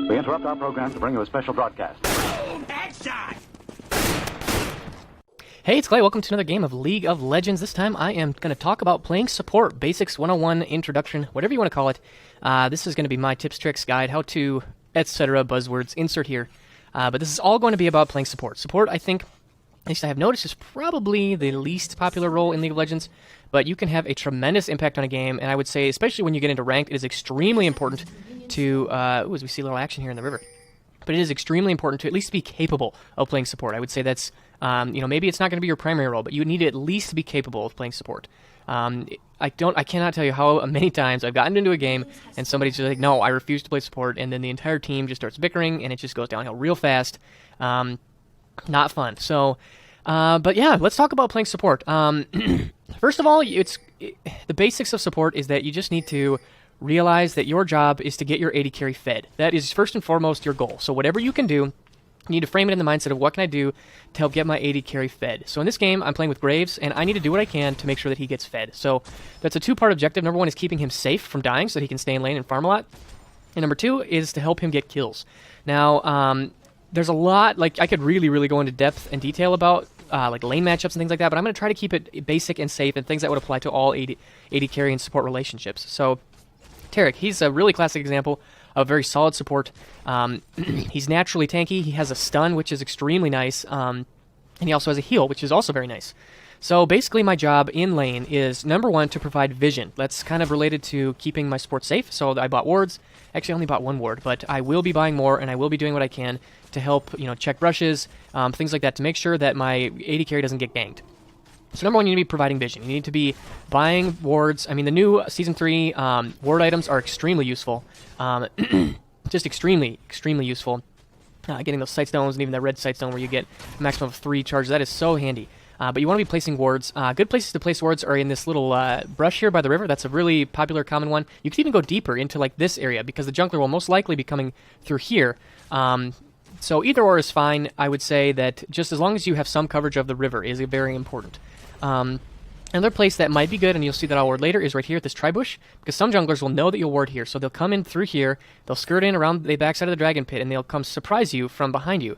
We interrupt our program to bring you a special broadcast. Boom! Headshot! Hey, it's Clay. Welcome to another game of League of Legends. This time I am going to talk about playing support, Basics 101, Introduction, whatever you want to call it. This is going to be my tips, tricks, guide, how to, etc. buzzwords, insert here. But this is all going to be about playing support. Support, I think, at least I have noticed, is probably the least popular role in League of Legends, but you can have a tremendous impact on a game, and I would say, especially when you get into ranked, it is extremely important to, as we see a little action here in the river, but it is extremely important to at least be capable of playing support. I would say that's, maybe it's not going to be your primary role, but you need to at least be capable of playing support. I cannot tell you how many times I've gotten into a game and somebody's just like, no, I refuse to play support, and then the entire team just starts bickering, and it just goes downhill real fast. Not fun. So, but yeah, let's talk about playing support. First of all, the basics of support is that you just need to realize that your job is to get your AD carry fed. That is first and foremost your goal. So whatever you can do, you need to frame it in the mindset of what can I do to help get my AD carry fed. So in this game, I'm playing with Graves, and I need to do what I can to make sure that he gets fed. So that's a two-part objective. Number one is keeping him safe from dying so that he can stay in lane and farm a lot. And number two is to help him get kills. Now, there's a lot, like I could really go into depth and detail about like lane matchups and things like that, but I'm going to try to keep it basic and safe and things that would apply to all AD carry and support relationships. So Taric, he's a really classic example of very solid support. He's naturally tanky. He has a stun, which is extremely nice, and he also has a heal, which is also very nice. So basically my job in lane is, number one, to provide vision. That's kind of related to keeping my support safe. So I bought wards. Actually, I only bought one ward, but I will be buying more, and I will be doing what I can to help, check brushes, things like that, to make sure that my AD carry doesn't get ganked. So number one, you need to be providing vision. You need to be buying wards. I mean, the new Season 3 ward items are extremely useful. Just extremely useful. Getting those sight stones and even that red sight stone where you get a maximum of 3 charges, that is so handy. But you want to be placing wards. Good places to place wards are in this little brush here by the river. That's a really popular, common one. You can even go deeper into like this area because the jungler will most likely be coming through here. So either or is fine. I would say that just as long as you have some coverage of the river is very important. Another place that might be good, and you'll see that I'll ward later, is right here at this tri-bush, because some junglers will know that you'll ward here, so they'll come in through here, they'll skirt in around the backside of the dragon pit, and they'll come surprise you from behind you,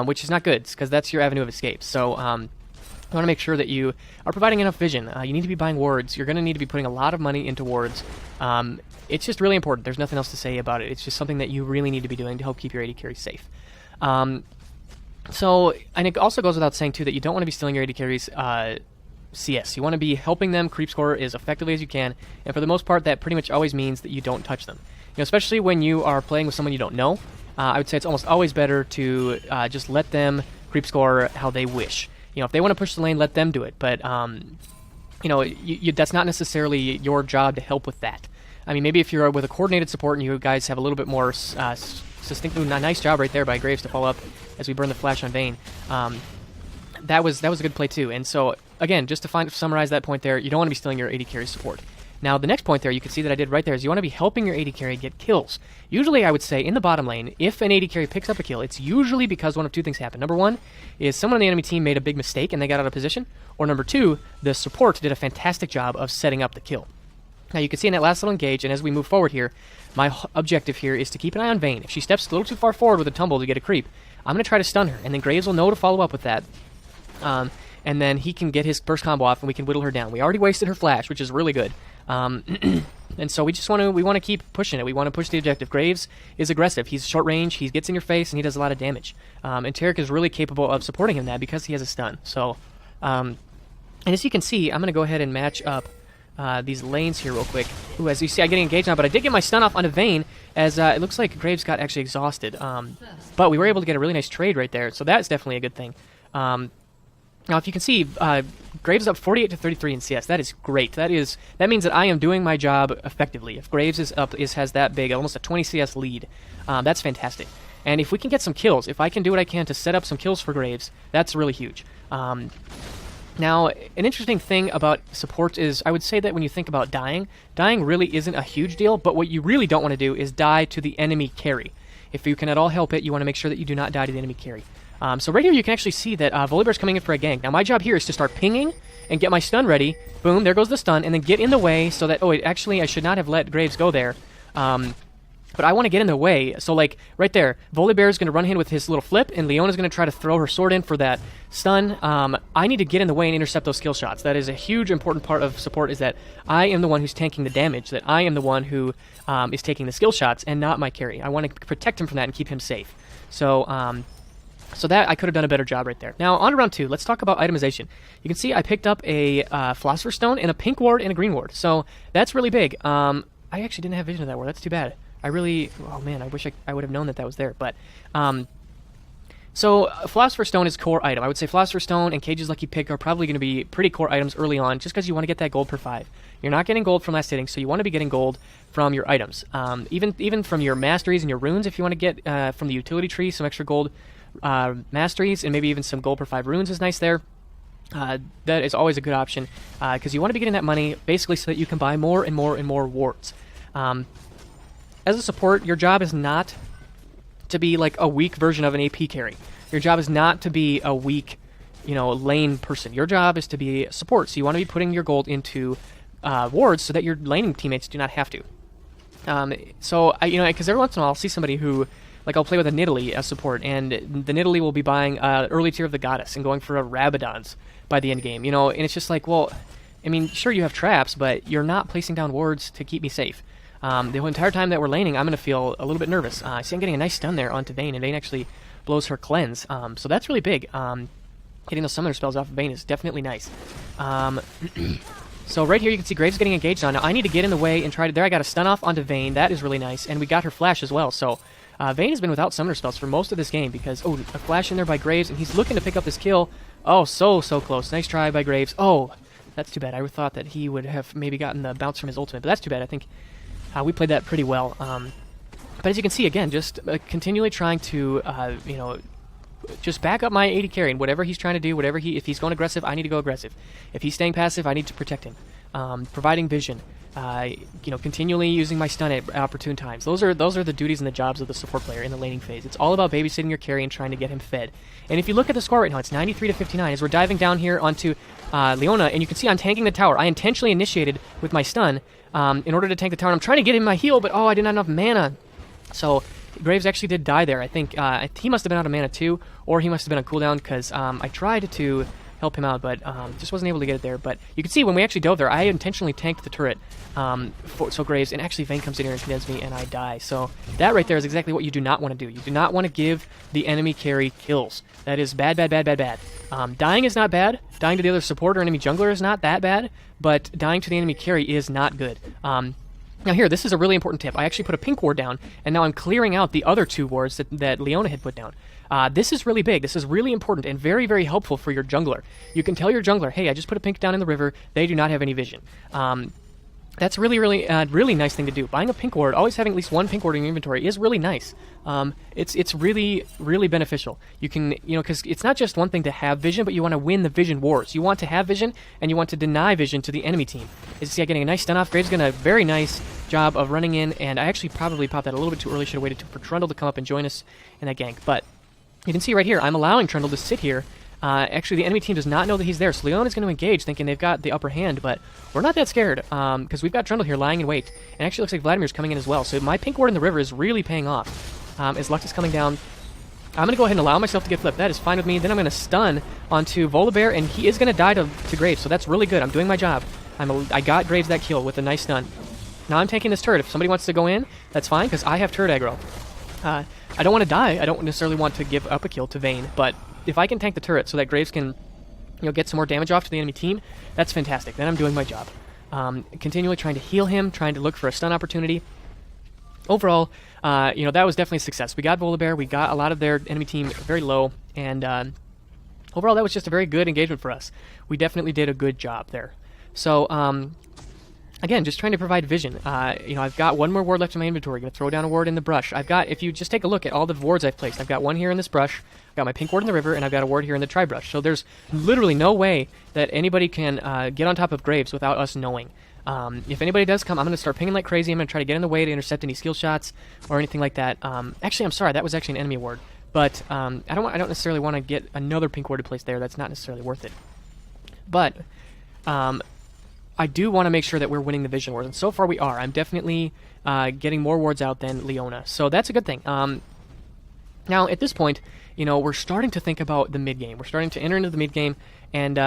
which is not good, because that's your avenue of escape. So you want to make sure that you are providing enough vision. You need to be buying wards. You're going to need to be putting a lot of money into wards. It's just really important. There's nothing else to say about it. It's just something that you really need to be doing to help keep your AD carry safe. So, and it also goes without saying, too, that you don't want to be stealing your AD carries CS. You want to be helping them creep score as effectively as you can, and for the most part, that pretty much always means that you don't touch them. Especially when you are playing with someone you don't know, I would say it's almost always better to just let them creep score how they wish. If they want to push the lane, let them do it, but that's not necessarily your job to help with that. I mean, maybe if you're with a coordinated support and you guys have a little bit more succinct, nice job right there by Graves to follow up as we burn the flash on Vayne. That was a good play too. And so again, just to summarize that point there, you don't want to be stealing your AD carry support. Now the next point there, you can see that I did right there, is you want to be helping your AD carry get kills. Usually I would say in the bottom lane, if an AD carry picks up a kill, it's usually because one of two things happen. Number one is someone on the enemy team made a big mistake and they got out of position, or number two, the support did a fantastic job of setting up the kill. Now you can see in that last little engage, and as we move forward here, my objective here is to keep an eye on Vayne. If she steps a little too far forward with a tumble to get a creep, I'm going to try to stun her, and then Graves will know to follow up with that. And then he can get his burst combo off, and we can whittle her down. We already wasted her flash, which is really good. And so we want to keep pushing it. We want to push the objective. Graves is aggressive. He's short range. He gets in your face, and he does a lot of damage. And Taric is really capable of supporting him that because he has a stun. So, and as you can see, I'm going to go ahead and match up these lanes here real quick. Ooh, as you see, I'm getting engaged now, but I did get my stun off onto Vayne, as it looks like Graves got actually exhausted. But we were able to get a really nice trade right there, so that's definitely a good thing. Now, if you can see, Graves up 48 to 33 in CS. That is great. That means that I am doing my job effectively. If Graves is up, has that big, almost a 20 CS lead, that's fantastic. And if we can get some kills, if I can do what I can to set up some kills for Graves, that's really huge. Now, an interesting thing about support is, I would say that when you think about dying really isn't a huge deal, but what you really don't want to do is die to the enemy carry. If you can at all help it, you want to make sure that you do not die to the enemy carry. So right here you can actually see that Volibear's coming in for a gank. Now my job here is to start pinging and get my stun ready. Boom, there goes the stun, and then get in the way so that, actually I should not have let Graves go there. But I want to get in the way. So, like, right there, Volibear is going to run in with his little flip, and Leona's going to try to throw her sword in for that stun. I need to get in the way and intercept those skill shots. That is a huge, important part of support, is that I am the one who's tanking the damage, that I am the one who is taking the skill shots, and not my carry. I want to protect him from that and keep him safe. So, so that I could have done a better job right there. Now, on to round 2. Let's talk about itemization. You can see I picked up a Philosopher's Stone and a pink ward and a green ward. So that's really big. I actually didn't have vision of that ward. That's too bad. Oh man, I wish I would have known that was there. But, so Philosopher's Stone is core item. I would say Philosopher's Stone and Cage's Lucky Pick are probably going to be pretty core items early on, just because you want to get that gold per 5. You're not getting gold from last hitting, so you want to be getting gold from your items. Even from your masteries and your runes, if you want to get from the utility tree some extra gold masteries, and maybe even some gold per 5 runes is nice there. That is always a good option, because you want to be getting that money basically so that you can buy more and more and more wards. As a support, your job is not to be like a weak version of an AP carry. Your job is not to be a weak, lane person. Your job is to be a support, so you want to be putting your gold into wards so that your laning teammates do not have to. Because every once in a while I'll see somebody who, like, I'll play with a Nidalee as support, and the Nidalee will be buying early tier of the Goddess and going for a Rabadons by the end game, and it's just like, well, I mean, sure, you have traps, but you're not placing down wards to keep me safe. The whole entire time that we're laning, I'm going to feel a little bit nervous. I see I'm getting a nice stun there onto Vayne, and Vayne actually blows her cleanse, so that's really big. Hitting those summoner spells off of Vayne is definitely nice. So right here you can see Graves getting engaged on. Now I need to get in the way and try to... There, I got a stun off onto Vayne. That is really nice, and we got her flash as well, so... Vayne has been without summoner spells for most of this game because... Oh, a flash in there by Graves, and he's looking to pick up this kill. Oh, so close. Nice try by Graves. Oh, that's too bad. I thought that he would have maybe gotten the bounce from his ultimate, but that's too bad. I think we played that pretty well. But as you can see, again, just continually trying to, just back up my AD carry and whatever he's trying to do, if he's going aggressive, I need to go aggressive. If he's staying passive, I need to protect him. Providing vision, continually using my stun at opportune times. Those are the duties and the jobs of the support player in the laning phase. It's all about babysitting your carry and trying to get him fed. And if you look at the score right now, it's 93 to 59 as we're diving down here onto Leona, and you can see I'm tanking the tower. I intentionally initiated with my stun in order to tank the tower. And I'm trying to get in my heal, but I didn't have enough mana. So Graves actually did die there. I think he must have been out of mana too, or he must have been on cooldown, because I tried to help him out, but just wasn't able to get it there. But you can see when we actually dove there, I intentionally tanked the turret so Graves, and actually Vayne comes in here and condemns me, and I die. So that right there is exactly what you do not want to do. You do not want to give the enemy carry kills. That is bad, bad, bad, bad, bad. Dying is not bad. Dying to the other support or enemy jungler is not that bad, but dying to the enemy carry is not good. Now here, this is a really important tip. I actually put a pink ward down, and now I'm clearing out the other 2 wards that Leona had put down. This is really big. This is really important and very, very helpful for your jungler. You can tell your jungler, hey, I just put a pink down in the river. They do not have any vision. That's really, really, really nice thing to do. Buying a pink ward, always having at least 1 pink ward in your inventory is really nice. It's really, really beneficial. You can, because it's not just one thing to have vision, but you want to win the vision wars. You want to have vision, and you want to deny vision to the enemy team. As you see, I'm getting a nice stun off. Graves getting a very nice job of running in, and I actually probably popped that a little bit too early. Should have waited for Trundle to come up and join us in that gank. But you can see right here, I'm allowing Trundle to sit here. Actually, the enemy team does not know that he's there, so Leona's going to engage, thinking they've got the upper hand, but we're not that scared, because we've got Trundle here lying in wait, and actually looks like Vladimir's coming in as well, so my pink ward in the river is really paying off. As Lux is coming down, I'm going to go ahead and allow myself to get flipped. That is fine with me. Then I'm going to stun onto Volibear, and he is going to die to Graves, so that's really good. I'm doing my job. I got Graves that kill with a nice stun. Now I'm taking this turret. If somebody wants to go in, that's fine, because I have turret aggro. I don't want to die. I don't necessarily want to give up a kill to Vayne, but if I can tank the turret so that Graves can, get some more damage off to the enemy team, that's fantastic. Then I'm doing my job. Continually trying to heal him, trying to look for a stun opportunity. Overall, that was definitely a success. We got Volibear, we got a lot of their enemy team very low, and overall that was just a very good engagement for us. We definitely did a good job there. So, again, just trying to provide vision. I've got 1 more ward left in my inventory. Going to throw down a ward in the brush. If you just take a look at all the wards I've placed, I've got 1 here in this brush, I've got my pink ward in the river, and I've got a ward here in the tri-brush. So there's literally no way that anybody can get on top of Graves without us knowing. If anybody does come, I'm going to start pinging like crazy. I'm going to try to get in the way to intercept any skill shots or anything like that. Actually, I'm sorry, that was actually an enemy ward. But I don't necessarily want to get another pink ward to place there. That's not necessarily worth it. But I do want to make sure that we're winning the vision wars, and so far we are. I'm definitely getting more wards out than Leona. So that's a good thing. Now, at this point, we're starting to think about the mid-game. We're starting to enter into the mid-game, and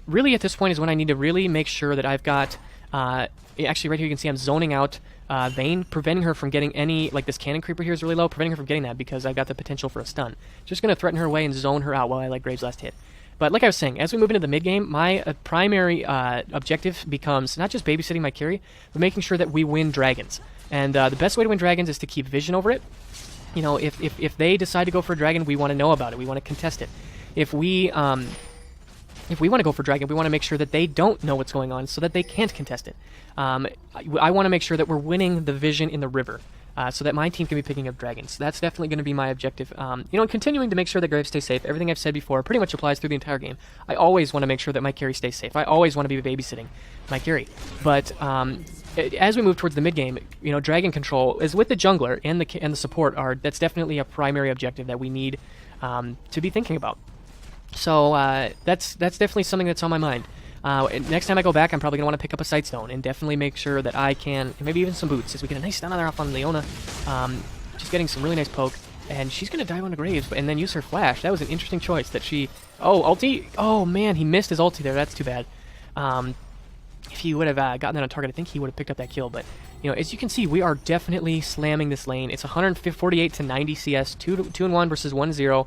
really at this point is when I need to really make sure that I've got... actually, right here you can see I'm zoning out Vayne, preventing her from getting any... Like, this Cannon Creeper here is really low, preventing her from getting that because I've got the potential for a stun. Just going to threaten her away and zone her out while I let Graves' last hit. But like I was saying, as we move into the mid-game, my primary objective becomes not just babysitting my carry, but making sure that we win dragons. And the best way to win dragons is to keep vision over it. If they decide to go for a dragon, we want to know about it. We want to contest it. If we want to go for dragon, we want to make sure that they don't know what's going on so that they can't contest it. I want to make sure that we're winning the vision in the river. So that my team can be picking up dragons. That's definitely going to be my objective. Continuing to make sure that Graves stays safe. Everything I've said before pretty much applies through the entire game. I always want to make sure that my carry stays safe. I always want to be babysitting my carry. But as we move towards the mid game, dragon control is with the jungler and the support. That's definitely a primary objective that we need to be thinking about. So that's definitely something that's on my mind. Next time I go back, I'm probably going to want to pick up a Sightstone and definitely make sure that I can, and maybe even some boots, as we get a nice stun on there off on Leona. Just getting some really nice poke, and she's going to dive onto Graves and then use her flash. That was an interesting choice that she... Oh, ulti? Oh, man, he missed his ulti there. That's too bad. If he would have gotten that on target, I think he would have picked up that kill, but... as you can see, we are definitely slamming this lane. It's 148 to 90 CS, 2-1 versus 1-0.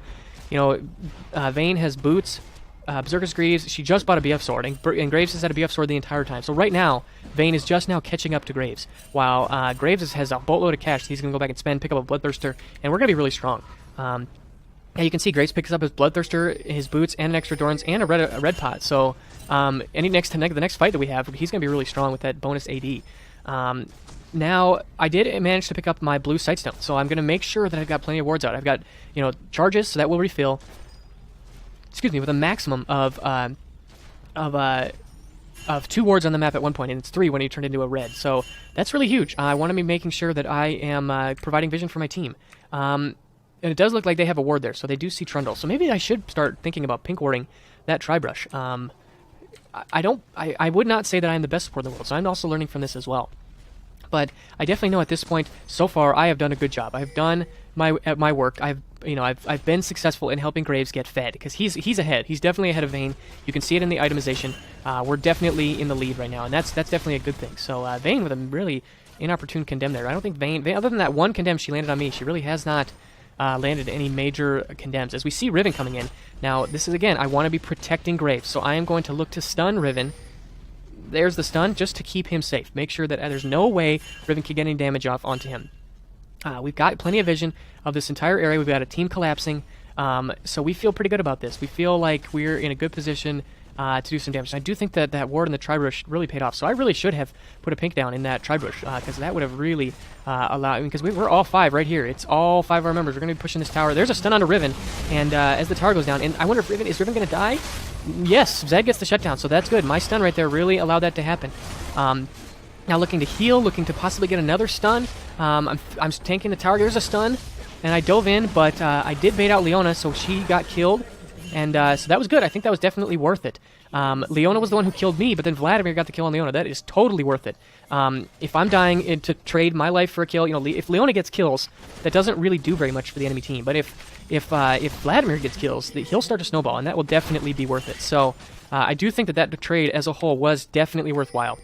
Vayne has boots, Berserker's Greaves. She just bought a BF sword, and Graves has had a BF sword the entire time. So right now, Vayne is just now catching up to Graves, while Graves has a boatload of cash. He's going to go back and spend, pick up a Bloodthirster, and we're going to be really strong. Yeah, you can see Graves picks up his Bloodthirster, his boots, and an extra Dorans, and a red pot. So the next fight that we have, he's going to be really strong with that bonus AD. Now, I did manage to pick up my blue Sightstone, so I'm going to make sure that I've got plenty of wards out. I've got, charges, so that will refill. Excuse me, with a maximum of 2 wards on the map at one point, and it's 3 when he turned into a red. So that's really huge. I want to be making sure that I am providing vision for my team. And it does look like they have a ward there, so they do see Trundle. So maybe I should start thinking about pink warding that Tribrush. I would not say that I am the best support in the world, so I'm also learning from this as well. But I definitely know at this point, so far, I have done a good job. I've done my work. I've been successful in helping Graves get fed, because he's ahead. He's definitely ahead of Vayne. You can see it in the itemization. We're definitely in the lead right now, and that's definitely a good thing. So Vayne with a really inopportune condemn there. I don't think Vayne, other than that one condemn she landed on me, she really has not landed any major condemns. As we see Riven coming in. Now, this is, again, I want to be protecting Graves, so I am going to look to stun Riven. There's the stun, just to keep him safe. Make sure that there's no way Riven can get any damage off onto him. We've got plenty of vision of this entire area. We've got a team collapsing, so we feel pretty good about this. We feel like we're in a good position to do some damage. I do think that that ward in the Tribrush really paid off, so I really should have put a pink down in that Tribrush, because that would have really allowed... because we're all 5 right here. It's all 5 of our members. We're going to be pushing this tower. There's a stun onto Riven, and as the tower goes down, and I wonder if is Riven going to die? Yes, Zed gets the shutdown, so that's good. My stun right there really allowed that to happen. Now looking to heal, looking to possibly get another stun. I'm tanking the tower. There's a stun, and I dove in, but I did bait out Leona, so she got killed. And so that was good. I think that was definitely worth it. Leona was the one who killed me, but then Vladimir got the kill on Leona. That is totally worth it. If I'm dying to trade my life for a kill, if Leona gets kills, that doesn't really do very much for the enemy team. But if Vladimir gets kills, he'll start to snowball, and that will definitely be worth it. So I do think that trade as a whole was definitely worthwhile.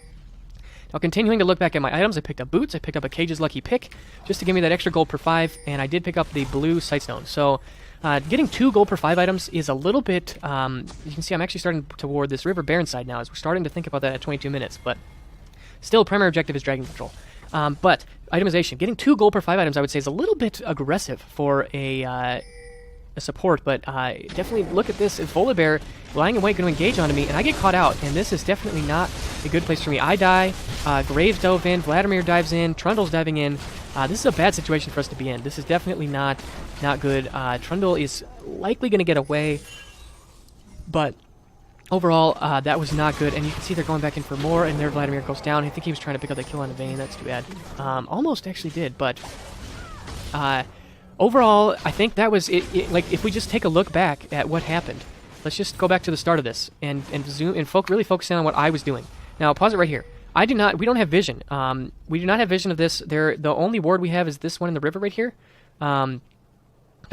Now, continuing to look back at my items, I picked up boots, I picked up a Cage's Lucky Pick, just to give me that extra gold per 5, and I did pick up the blue Sightstone. So getting 2 gold per 5 items is a little bit... you can see I'm actually starting toward this River Baron side now, as we're starting to think about that at 22 minutes, but still, primary objective is Dragon Control. But itemization, getting 2 gold per 5 items, I would say, is a little bit aggressive for a support, but definitely look at this. If Volibear, lying in wait, going to engage onto me, and I get caught out, and this is definitely not a good place for me. I die, Graves dove in, Vladimir dives in, Trundle's diving in. This is a bad situation for us to be in. This is definitely not good. Trundle is likely going to get away, but overall, that was not good, and you can see they're going back in for more, and there Vladimir goes down. I think he was trying to pick up the kill on the Vayne. That's too bad. Almost actually did, but... overall, I think that was it. Like, if we just take a look back at what happened, let's just go back to the start of this and zoom and really focus in on what I was doing. Now, I'll pause it right here. I do not. We don't have vision. We do not have vision of this. The only ward we have is this one in the river right here. No,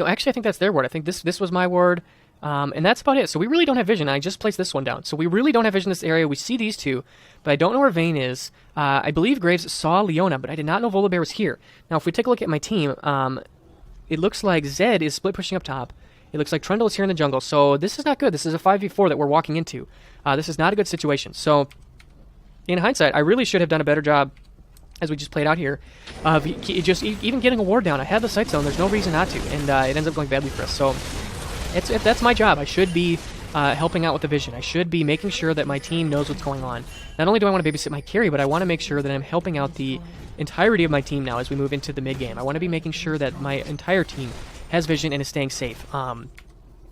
actually, I think that's their ward. I think this was my ward. And that's about it. So we really don't have vision. I just placed this one down. So we really don't have vision in this area. We see these two, but I don't know where Vayne is. I believe Graves saw Leona, but I did not know Volibear was here. Now, if we take a look at my team, it looks like Zed is split pushing up top. It looks like Trundle is here in the jungle. So this is not good. This is a 5v4 that we're walking into. This is not a good situation. So in hindsight, I really should have done a better job, as we just played out here, of just even getting a ward down. I had the sight zone. There's no reason not to, and it ends up going badly for us. So that's my job. I should be helping out with the vision. I should be making sure that my team knows what's going on. Not only do I want to babysit my carry, but I want to make sure that I'm helping out the entirety of my team now as we move into the mid game. I want to be making sure that my entire team has vision and is staying safe.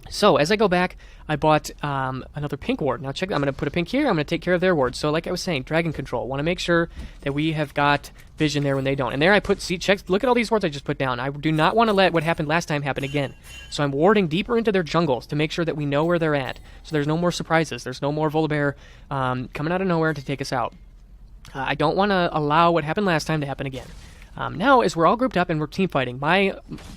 So as I go back, I bought another pink ward. Now check, I'm going to put a pink here. I'm going to take care of their ward. So like I was saying, dragon control. Want to make sure that we have got vision there when they don't. And there I put, see, check, look at all these wards I just put down. I do not want to let what happened last time happen again. So I'm warding deeper into their jungles to make sure that we know where they're at. So there's no more surprises. There's no more Volibear coming out of nowhere to take us out. I don't want to allow what happened last time to happen again. Now, as we're all grouped up and we're team fighting,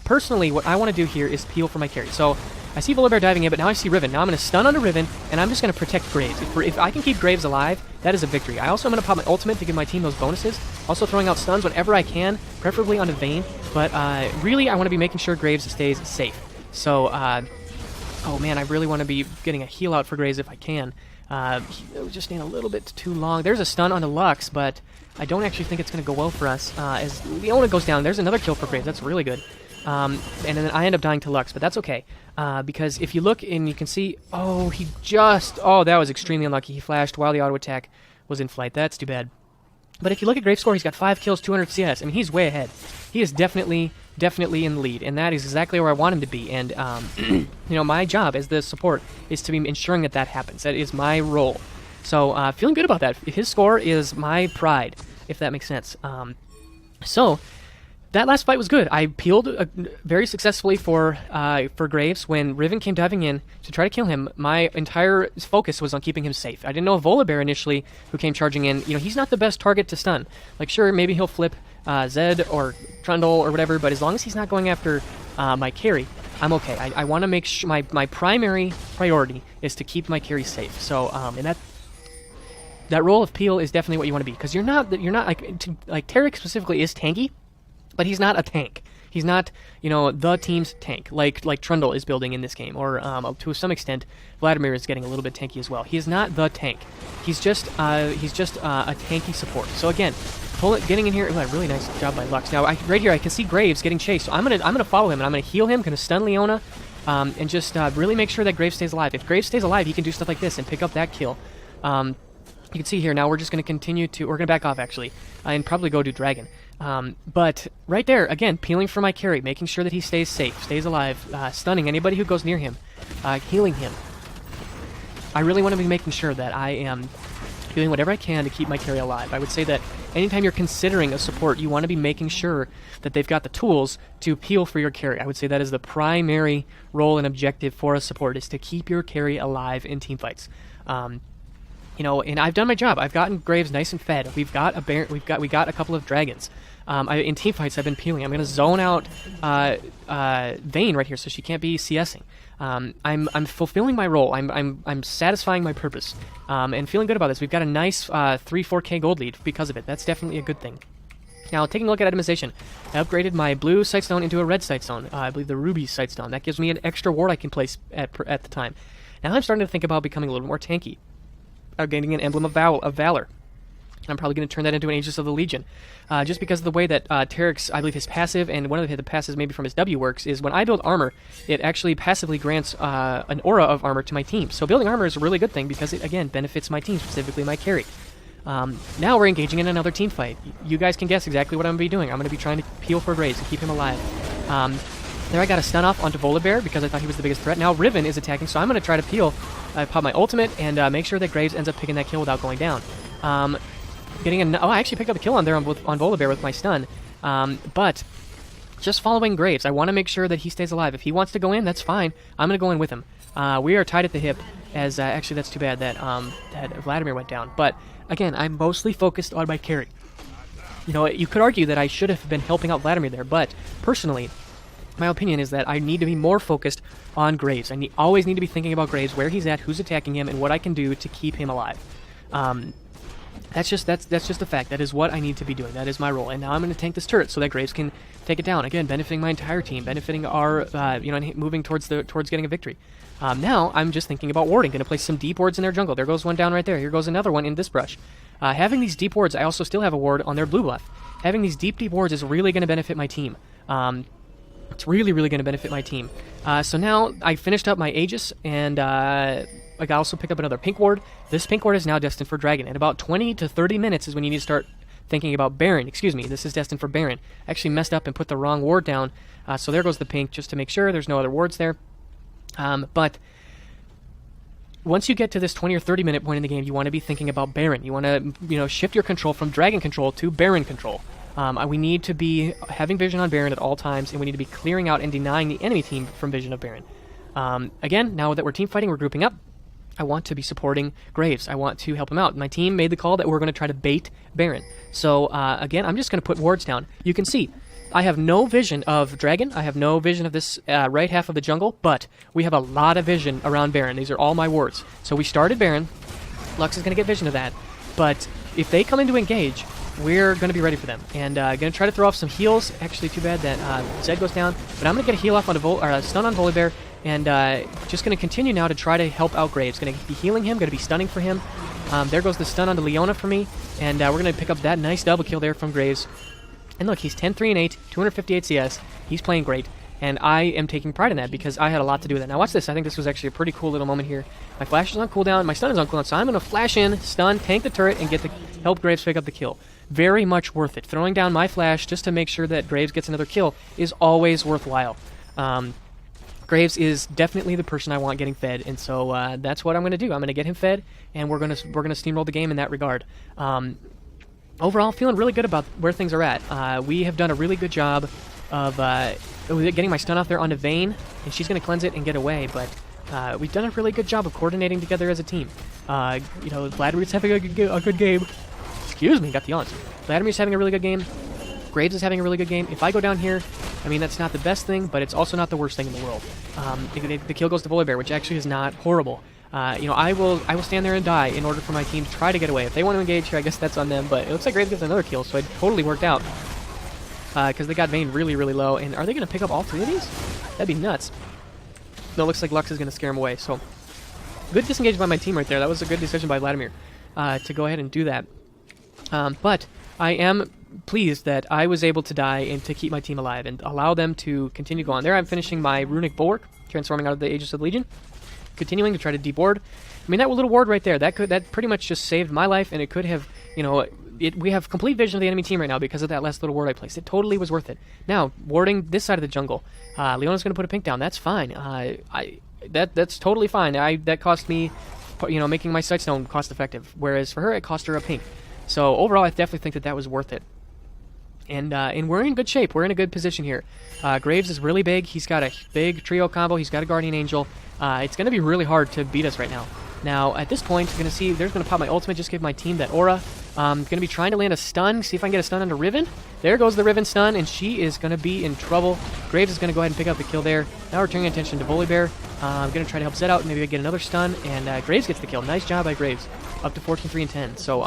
personally, what I want to do here is peel for my carry. So I see Volibear diving in, but now I see Riven. Now I'm going to stun onto Riven, and I'm just going to protect Graves. If I can keep Graves alive, that is a victory. I also am going to pop my ultimate to give my team those bonuses. Also throwing out stuns whenever I can, preferably onto Vayne. But really, I want to be making sure Graves stays safe. So, oh man, I really want to be getting a heal out for Graves if I can. It just need a little bit too long. There's a stun onto Lux, but I don't actually think it's going to go well for us. As Leona goes down, there's another kill for Graves. That's really good. And then I end up dying to Lux, but that's okay. Because if you look and you can see, oh, that was extremely unlucky. He flashed while the auto attack was in flight. That's too bad. But if you look at Graves' score, he's got 5 kills, 200 CS. I mean, he's way ahead. He is definitely in the lead, and that is exactly where I want him to be. And, you know, my job as the support is to be ensuring that that happens. That is my role. So, feeling good about that. His score is my pride, if that makes sense. So, that last fight was good. I peeled very successfully for Graves. When Riven came diving in to try to kill him, my entire focus was on keeping him safe. I didn't know Volibear initially, who came charging in. You know, he's not the best target to stun. Like, sure, maybe he'll flip Zed or Trundle or whatever, but as long as he's not going after my carry, I'm okay. I want to make sure my primary priority is to keep my carry safe. So, and that role of peel is definitely what you want to be, because you're not like Taric specifically is tanky. But he's not a tank. He's not, you know, the team's tank, like Trundle is building in this game, or to some extent, Vladimir is getting a little bit tanky as well. He is not the tank. He's just a tanky support. So again, getting in here. Ooh, a really nice job by Lux. Now right here, I can see Graves getting chased. So I'm gonna follow him and I'm gonna heal him. Gonna stun Leona, and just really make sure that Graves stays alive. If Graves stays alive, he can do stuff like this and pick up that kill. You can see here now we're just going to continue to, we're going to back off actually, and probably go do Dragon. But right there, again, peeling for my carry, making sure that he stays safe, stays alive, stunning anybody who goes near him, healing him. I really want to be making sure that I am doing whatever I can to keep my carry alive. I would say that anytime you're considering a support, you want to be making sure that they've got the tools to peel for your carry. I would say that is the primary role and objective for a support, is to keep your carry alive in teamfights. You know, and I've done my job. I've gotten Graves nice and fed. We got a couple of dragons. In teamfights, I've been peeling. I'm going to zone out Vayne right here, so she can't be CSing. I'm fulfilling my role. I'm satisfying my purpose, and feeling good about this. We've got a nice 3-4K gold lead because of it. That's definitely a good thing. Now, taking a look at itemization, I upgraded my blue sightstone into a red sightstone. I believe the ruby sightstone. That gives me an extra ward I can place at the time. Now I'm starting to think about becoming a little more tanky. Getting an Emblem of Valor. I'm probably going to turn that into an Aegis of the Legion. Just because of the way that Taric's, I believe his passive, and one of the passes maybe from his W works, is when I build armor, it actually passively grants an aura of armor to my team. So building armor is a really good thing because it, again, benefits my team, specifically my carry. Now we're engaging in another team fight. You guys can guess exactly what I'm going to be doing. I'm going to be trying to peel for Graves and keep him alive. There I got a stun off onto Volibear because I thought he was the biggest threat. Now Riven is attacking, so I'm going to try to peel. I pop my ultimate and make sure that Graves ends up picking that kill without going down. I actually picked up a kill on there on Volibear with my stun. But just following Graves, I want to make sure that he stays alive. If he wants to go in, that's fine. I'm going to go in with him. We are tied at the hip, as actually that's too bad that that Vladimir went down. But again, I'm mostly focused on my carry. You know, you could argue that I should have been helping out Vladimir there, but personally, my opinion is that I need to be more focused on Graves. I always need to be thinking about Graves, where he's at, who's attacking him, and what I can do to keep him alive. That's just a fact. That is what I need to be doing. That is my role. And now I'm going to tank this turret so that Graves can take it down. Again, benefiting my entire team, benefiting our, moving towards getting a victory. Now I'm just thinking about warding. Going to place some deep wards in their jungle. There goes one down right there. Here goes another one in this brush. Having these deep wards, I also still have a ward on their blue buff. Having these deep wards is really going to benefit my team. It's really going to benefit my team. So now I finished up my Aegis, and I also pick up another pink ward. This pink ward is now destined for Dragon. In about 20 to 30 minutes is when you need to start thinking about Baron. Excuse me, this is destined for Baron. I actually messed up and put the wrong ward down, so there goes the pink, just to make sure there's no other wards there. But once you get to this 20 or 30 minute point in the game, you want to be thinking about Baron. You want to, shift your control from Dragon control to Baron control. We need to be having vision on Baron at all times, and we need to be clearing out and denying the enemy team from vision of Baron. Again, now that we're team fighting, we're grouping up. I want to be supporting Graves. I want to help him out. My team made the call that we're going to try to bait Baron. So, again, I'm just going to put wards down. You can see, I have no vision of Dragon. I have no vision of this right half of the jungle, but we have a lot of vision around Baron. These are all my wards. So we started Baron. Lux is going to get vision of that. But if they come in to engage, we're going to be ready for them. And going to try to throw off some heals. Actually, too bad that Zed goes down. But I'm going to get a heal off on a stun on Volibear. And just going to continue now to try to help out Graves. Going to be healing him, going to be stunning for him. There goes the stun onto Leona for me. And we're going to pick up that nice double kill there from Graves. And look, he's 10, 3, and 8, 258 CS. He's playing great. And I am taking pride in that because I had a lot to do with that. Now watch this. I think this was actually a pretty cool little moment here. My flash is on cooldown. My stun is on cooldown. So I'm going to flash in, stun, tank the turret, and help Graves pick up the kill. Very much worth it. Throwing down my flash just to make sure that Graves gets another kill is always worthwhile. Graves is definitely the person I want getting fed, and so that's what I'm going to do. I'm going to get him fed, and we're going to steamroll the game in that regard. Overall, feeling really good about where things are at. We have done a really good job of getting my stun off there onto Vayne, and she's going to cleanse it and get away, but we've done a really good job of coordinating together as a team. Vladimir's having a good game. Excuse me, got the yawns. Vladimir's having a really good game. Graves is having a really good game. If I go down here, I mean, that's not the best thing, but it's also not the worst thing in the world. The kill goes to Volibear, which actually is not horrible. I will stand there and die in order for my team to try to get away. If they want to engage here, I guess that's on them, but it looks like Graves gets another kill, so it totally worked out. Because they got Vayne really, really low, and are they going to pick up all three of these? That'd be nuts. No, it looks like Lux is going to scare him away, so good disengage by my team right there. That was a good decision by Vladimir to go ahead and do that. But I am pleased that I was able to die and to keep my team alive and allow them to continue to go on. There I'm finishing my Runic Bulwark, transforming out of the Aegis of the Legion, continuing to try to deep ward. I mean, that little ward right there, that pretty much just saved my life, and it could have, we have complete vision of the enemy team right now because of that last little ward I placed. It totally was worth it. Now, warding this side of the jungle, Leona's going to put a pink down. That's fine. That's totally fine. That cost me, making my Sightstone cost effective, whereas for her, it cost her a pink. So overall, I definitely think that was worth it. And we're in good shape. We're in a good position here. Graves is really big. He's got a big trio combo. He's got a Guardian Angel. It's going to be really hard to beat us right now. Now, at this point, you're going to see there's going to pop my ultimate, just give my team that aura. Going to be trying to land a stun, see if I can get a stun onto Riven. There goes the Riven stun, and she is going to be in trouble. Graves is going to go ahead and pick up the kill there. Now we're turning attention to Volibear. I'm going to try to help Zed out, maybe get another stun, and Graves gets the kill. Nice job by Graves. Up to 14, 3, and 10. So,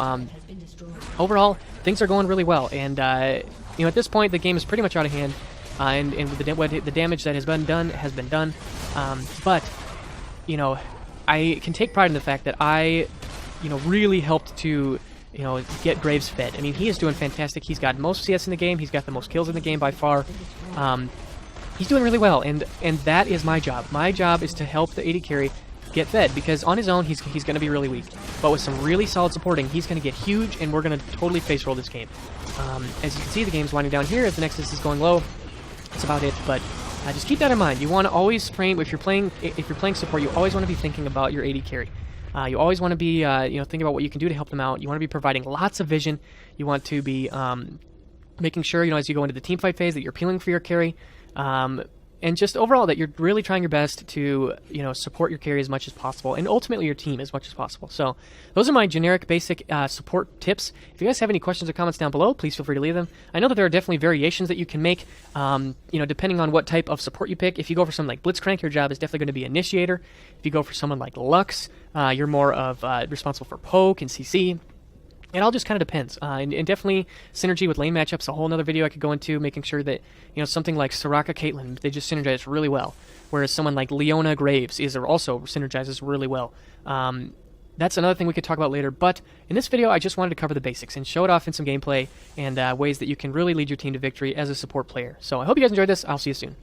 overall, things are going really well, and, at this point, the game is pretty much out of hand, and the damage that has been done, but, I can take pride in the fact that I, really helped to, get Graves fed. I mean, he is doing fantastic. He's got most CS in the game. He's got the most kills in the game by far. He's doing really well, and that is my job. My job is to help the AD carry get fed, because on his own, he's going to be really weak. But with some really solid supporting, he's going to get huge, and we're going to totally face roll this game. As you can see, the game's winding down here. As the Nexus is going low, that's about it. But just keep that in mind. You want to always frame, if you're playing support, you always want to be thinking about your AD carry. You always want to be, thinking about what you can do to help them out. You want to be providing lots of vision. You want to be making sure, as you go into the team fight phase, that you're peeling for your carry. and just overall that you're really trying your best to, support your carry as much as possible, and ultimately your team as much as possible. So those are my generic basic support tips. If you guys have any questions or comments down below, please feel free to leave them. I know that there are definitely variations that you can make, depending on what type of support you pick. If you go for someone like Blitzcrank, your job is definitely going to be Initiator. If you go for someone like Lux, you're more of responsible for Poke and CC. It all just kind of depends. And definitely synergy with lane matchups, a whole other video I could go into, making sure that, something like Soraka Caitlyn, they just synergize really well. Whereas someone like Leona Graves also synergizes really well. That's another thing we could talk about later. But in this video, I just wanted to cover the basics and show it off in some gameplay and ways that you can really lead your team to victory as a support player. So I hope you guys enjoyed this. I'll see you soon.